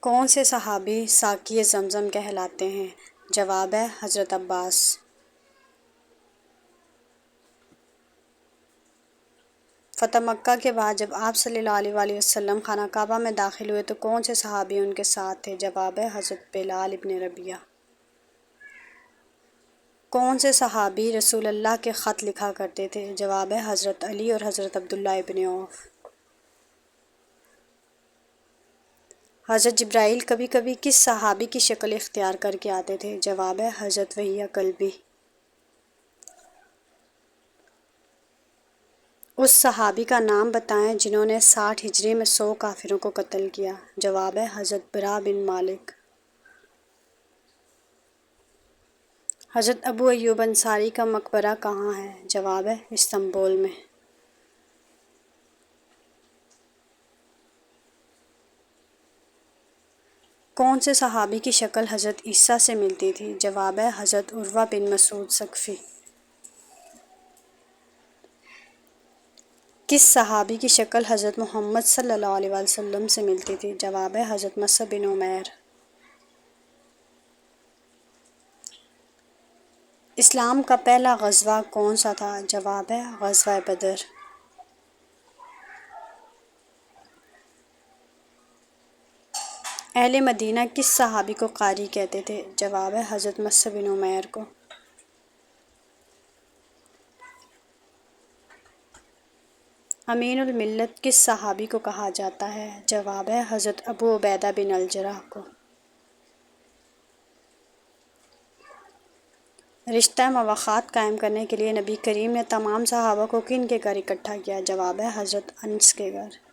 کون سے صحابی ساقی زمزم کہلاتے ہیں؟ جواب ہے حضرت عباس۔ فتح مکہ کے بعد جب آپ صلی اللہ علیہ وآلہ وسلم خانہ کعبہ میں داخل ہوئے تو کون سے صحابی ان کے ساتھ تھے؟ جواب ہے حضرت بلال ابن ربیعہ۔ کون سے صحابی رسول اللہ کے خط لکھا کرتے تھے؟ جواب ہے حضرت علی اور حضرت عبداللہ ابن عوف۔ حضرت جبرائیل کبھی کبھی کس صحابی کی شکل اختیار کر کے آتے تھے؟ جواب ہے حضرت وحیح کلبی۔ اس صحابی کا نام بتائیں جنہوں نے 60 ہجری میں 100 کافروں کو قتل کیا۔ جواب ہے حضرت برا بن مالک۔ حضرت ابو ایوب انصاری کا مقبرہ کہاں ہے؟ جواب ہے استنبول میں۔ کون سے صحابی کی شکل حضرت عیسیٰ سے ملتی تھی؟ جواب ہے حضرت عروہ بن مسعود ثقفی۔ کس صحابی کی شکل حضرت محمد صلی اللہ علیہ وسلم سے ملتی تھی؟ جواب ہے حضرت مصعب بن عمیر۔ اسلام کا پہلا غزوہ کون سا تھا؟ جواب ہے غزوہ بدر۔ اہل مدینہ کس صحابی کو قاری کہتے تھے؟ جواب ہے حضرت مصعب بن عمیر کو۔ امین الملت کس صحابی کو کہا جاتا ہے؟ جواب ہے حضرت ابو عبیدہ بن الجراح کو۔ رشتہ مواخات قائم کرنے کے لیے نبی کریم نے تمام صحابہ کو کن کے گھر اکٹھا کیا؟ جواب ہے حضرت انس کے گھر۔